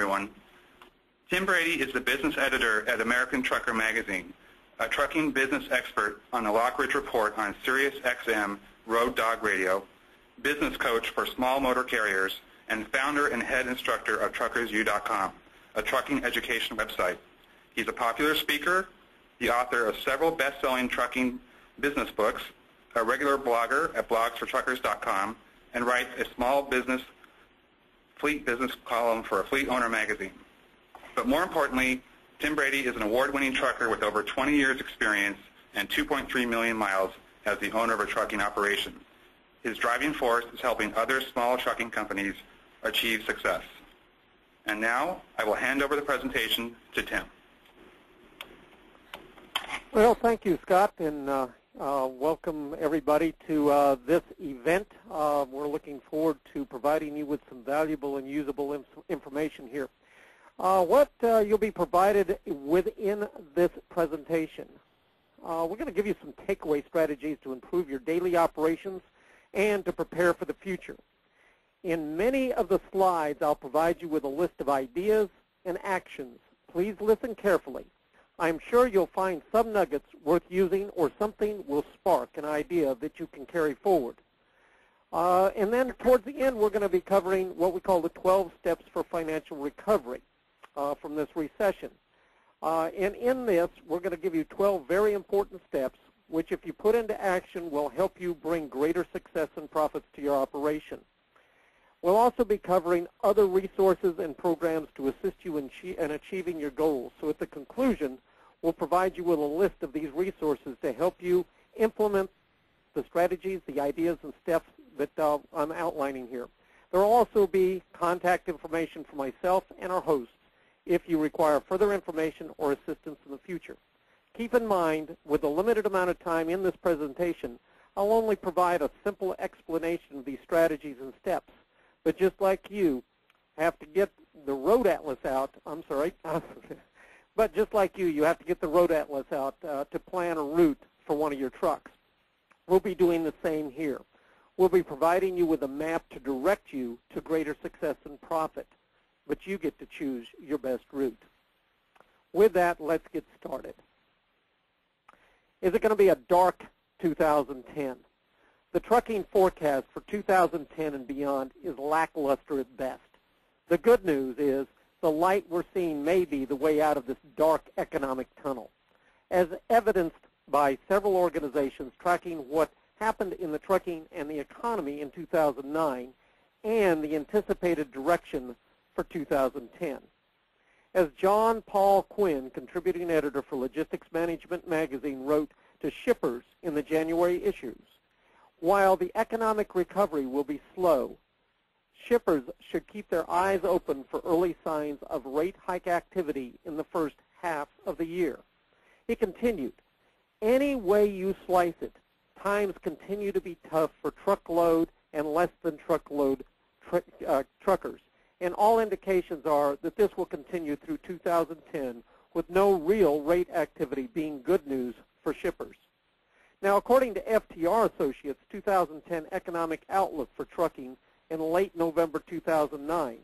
Everyone. Tim Brady is the business editor at American Trucker Magazine, a trucking business expert on the Lockridge Report on Sirius XM Road Dog Radio, business coach for small motor carriers, and founder and head instructor of TruckersEdge, a trucking education website. He's a popular speaker, the author of several best-selling trucking business books, a regular blogger at blogsfortruckers.com, and writes a small business fleet business column for a fleet owner magazine. But more importantly, Tim Brady is an award-winning trucker with over 20 years experience and 2.3 million miles as the owner of a trucking operation. His driving force is helping other small trucking companies achieve success. And now I will hand over the presentation to Tim. Well, thank you, Scott, and welcome everybody to this event. We're looking forward to providing you with some valuable and usable information here. What you'll be provided within this presentation. We're going to give you some takeaway strategies to improve your daily operations and to prepare for the future. In many of the slides, I'll provide you with a list of ideas and actions. Please listen carefully. I'm sure you'll find some nuggets worth using or something will spark an idea that you can carry forward. And then towards the end, we're going to be covering what we call the 12 steps for financial recovery from this recession. And in this, we're going to give you 12 very important steps, which if you put into action will help you bring greater success and profits to your operation. We'll also be covering other resources and programs to assist you in achieving your goals. So at the conclusion, we'll provide you with a list of these resources to help you implement the strategies, the ideas, and steps that I'm outlining here. There will also be contact information for myself and our hosts if you require further information or assistance in the future. Keep in mind, with the limited amount of time in this presentation, I'll only provide a simple explanation of these strategies and steps. But just like you have to get the road atlas out, but just like you have to get the road atlas out to plan a route for one of your trucks. We'll be doing the same here. We'll be providing you with a map to direct you to greater success and profit, but you get to choose your best route. With that, let's get started. Is it going to be a dark 2010? The trucking forecast for 2010 and beyond is lackluster at best. The good news is the light we're seeing may be the way out of this dark economic tunnel. As evidenced by several organizations tracking what happened in the trucking and the economy in 2009 and the anticipated direction for 2010. As John Paul Quinn, contributing editor for Logistics Management Magazine, wrote to shippers in the January issues, while the economic recovery will be slow, shippers should keep their eyes open for early signs of rate hike activity in the first half of the year. He continued, any way you slice it, times continue to be tough for truckload and less than truckload truckers. And all indications are that this will continue through 2010 with no real rate activity being good news for shippers. Now, according to FTR Associates' 2010 economic outlook for trucking in late November 2009,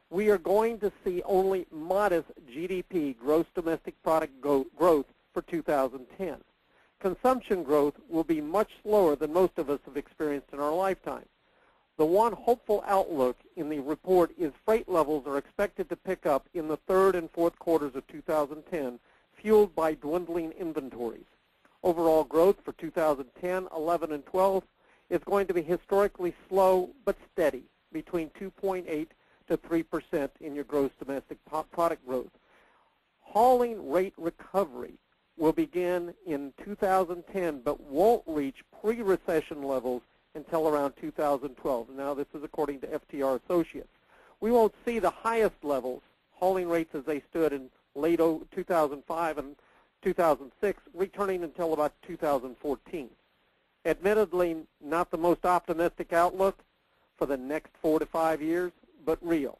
we are going to see only modest GDP, gross domestic product growth for 2010. Consumption growth will be much slower than most of us have experienced in our lifetime. The one hopeful outlook in the report is freight levels are expected to pick up in the third and fourth quarters of 2010, fueled by dwindling inventories. Overall growth for 2010, 11, and 12 is going to be historically slow but steady, between 2.8 to 3% in your gross domestic product growth. Hauling rate recovery will begin in 2010 but won't reach pre-recession levels until around 2012. Now, this is according to FTR Associates. We won't see the highest levels, hauling rates as they stood in late 2005 and 2006, returning until about 2014. Admittedly, not the most optimistic outlook for the next 4 to 5 years, but real.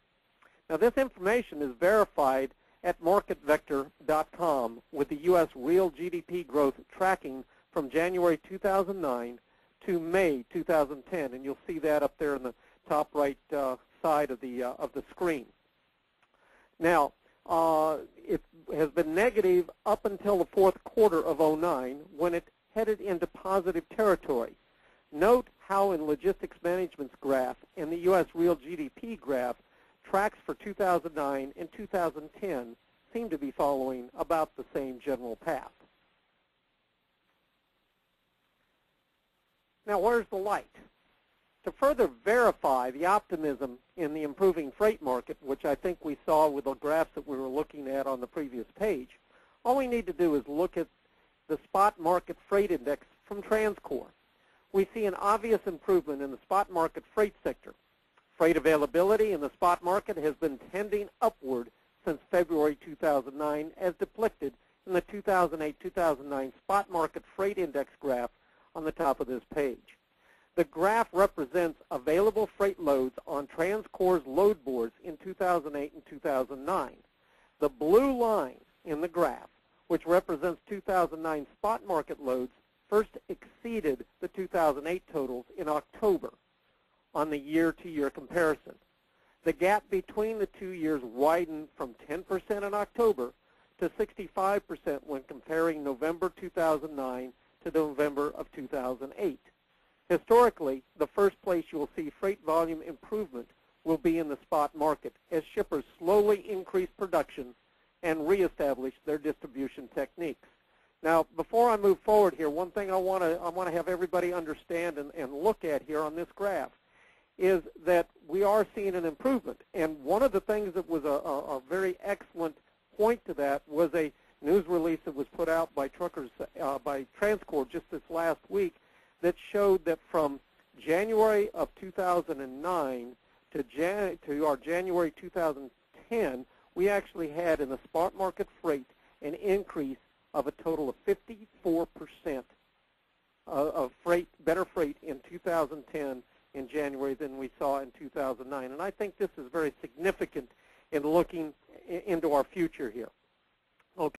Now, this information is verified at marketvector.com with the U.S. real GDP growth tracking from January 2009 to May 2010, and you'll see that up there in the top right side of the screen. Now, it has been negative up until the fourth quarter of 2009 when it headed into positive territory. Note how in Logistics Management's graph and the U.S. real GDP graph, tracks for 2009 and 2010 seem to be following about the same general path. Now, where's the light? To further verify the optimism in the improving freight market, which I think we saw with the graphs that we were looking at on the previous page, all we need to do is look at the spot market freight index from TransCore. We see an obvious improvement in the spot market freight sector. Freight availability in the spot market has been tending upward since February 2009, as depicted in the 2008-2009 spot market freight index graph on the top of this page. The graph represents available freight loads on TransCore's load boards in 2008 and 2009. The blue line in the graph, which represents 2009 spot market loads, first exceeded the 2008 totals in October on the year-to-year comparison. The gap between the 2 years widened from 10% in October to 65% when comparing November 2009 to November of 2008. Historically, the first place you will see freight volume improvement will be in the spot market as shippers slowly increase production and reestablish their distribution techniques. Now, before I move forward here, one thing I want to have everybody understand and look at here on this graph is that we are seeing an improvement. And one of the things that was a very excellent point to that was a news release that was put out by by TransCore just this last week that showed that from January of 2009 to our January 2010, we actually had in the spot market freight an increase of a total of 54% of freight, better freight in 2010 in January than we saw in 2009. And I think this is very significant in looking into our future here.